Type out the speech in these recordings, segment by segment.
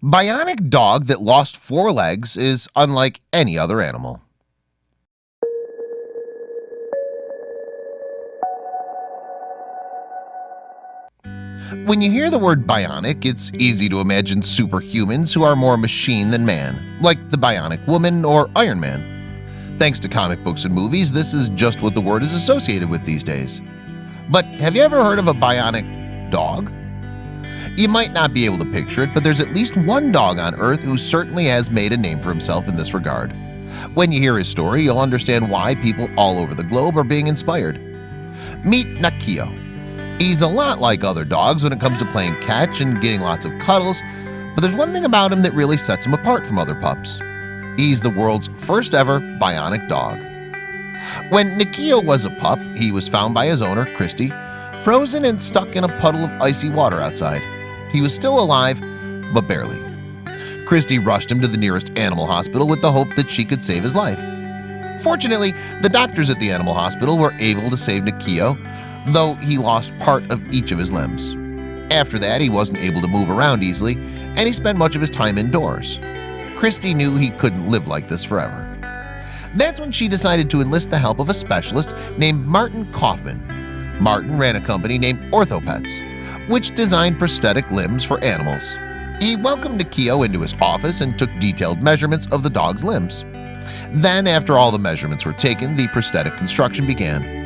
Bionic dog that lost 4 legs is unlike any other animal. When you hear the word bionic, it's easy to imagine superhumans who are more machine than man, like the Bionic Woman or Iron Man. Thanks to comic books and movies, this is just what the word is associated with these days. But have you ever heard of a bionic dog? You might not be able to picture it, but there's at least one dog on Earth who certainly has made a name for himself in this regard. When you hear his story, you'll understand why people all over the globe are being inspired. Meet Nakio. He's a lot like other dogs when it comes to playing catch and getting lots of cuddles, but there's one thing about him that really sets him apart from other pups. He's the world's first ever bionic dog. When Nakio was a pup, he was found by his owner, Christy, frozen and stuck in a puddle of icy water outside. He was still alive, but barely. Christy rushed him to the nearest animal hospital with the hope that she could save his life. Fortunately, the doctors at the animal hospital were able to save Nakio, though he lost part of each of his limbs. After that, he wasn't able to move around easily, and he spent much of his time indoors. Christy knew he couldn't live like this forever. That's when she decided to enlist the help of a specialist named Martin Kaufman. Martin ran a company named OrthoPets, which designed prosthetic limbs for animals. He welcomed Nakio into his office and took detailed measurements of the dog's limbs. Then, after all the measurements were taken, the prosthetic construction began.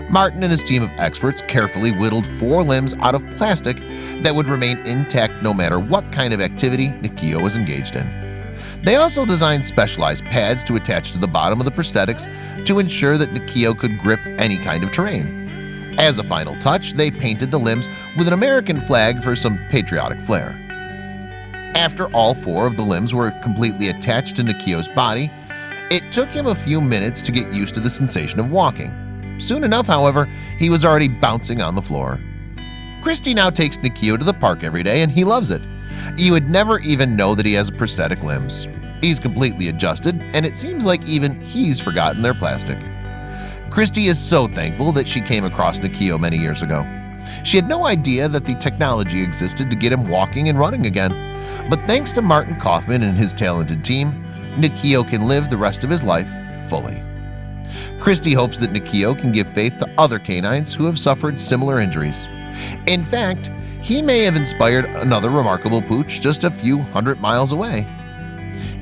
Martin and his team of experts carefully whittled 4 limbs out of plastic that would remain intact no matter what kind of activity Nakio was engaged in. They also designed specialized pads to attach to the bottom of the prosthetics to ensure that Nakio could grip any kind of terrain. As a final touch, they painted the limbs with an American flag for some patriotic flair. After all 4 of the limbs were completely attached to Nakio's body, it took him a few minutes to get used to the sensation of walking. Soon enough, however, he was already bouncing on the floor. Christy now takes Nakio to the park every day, and he loves it. You would never even know that he has prosthetic limbs. He's completely adjusted, and it seems like even he's forgotten their plastic. Christy is so thankful that she came across Nakio many years ago. She had no idea that the technology existed to get him walking and running again. But thanks to Martin Kaufman and his talented team, Nakio can live the rest of his life fully. Christy hopes that Nakio can give faith to other canines who have suffered similar injuries. In fact, he may have inspired another remarkable pooch just a few hundred miles away.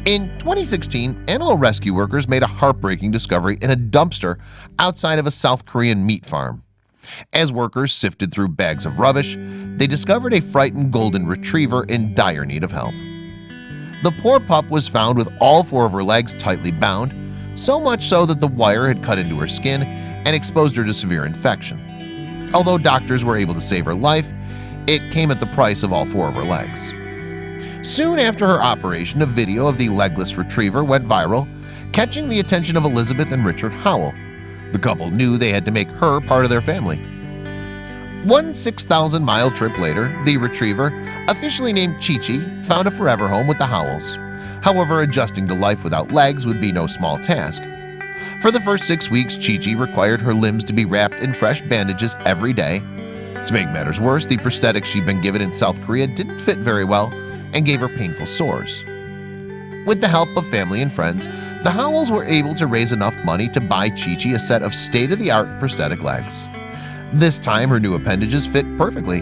In 2016, animal rescue workers made a heartbreaking discovery in a dumpster outside of a South Korean meat farm. As workers sifted through bags of rubbish, they discovered a frightened golden retriever in dire need of help. The poor pup was found with all 4 of her legs tightly bound, so much so that the wire had cut into her skin and exposed her to severe infection. Although doctors were able to save her life, it came at the price of all 4 of her legs. Soon after her operation, a video of the legless retriever went viral, catching the attention of Elizabeth and Richard Howell. The couple knew they had to make her part of their family. One 6,000-mile trip later, the retriever, officially named Chi-Chi, found a forever home with the Howells. However, adjusting to life without legs would be no small task. For the first 6 weeks, Chi-Chi required her limbs to be wrapped in fresh bandages every day. To make matters worse, the prosthetics she'd been given in South Korea didn't fit very well and gave her painful sores. With the help of family and friends, the Howells were able to raise enough money to buy Chi-Chi a set of state-of-the-art prosthetic legs. This time, her new appendages fit perfectly.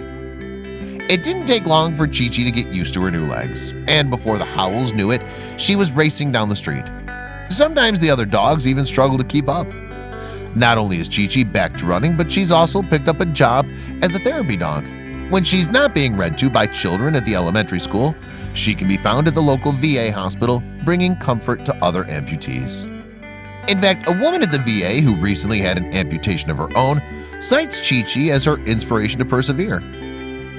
It didn't take long for Chi-Chi to get used to her new legs, and before the Howells knew it, she was racing down the street. Sometimes the other dogs even struggled to keep up. Not only is Chi-Chi back to running, but she's also picked up a job as a therapy dog. When she's not being read to by children at the elementary school, she can be found at the local VA hospital, bringing comfort to other amputees. In fact, a woman at the VA who recently had an amputation of her own cites Chi-Chi as her inspiration to persevere.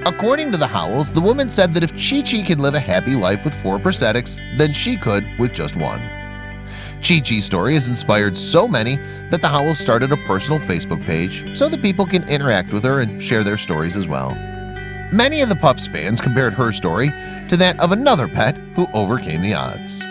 According to the Howells, the woman said that if Chi-Chi can live a happy life with 4 prosthetics, then she could with just 1. Chi-Chi's story has inspired so many that the Howells started a personal Facebook page so that people can interact with her and share their stories as well. Many of the pup's fans compared her story to that of another pet who overcame the odds.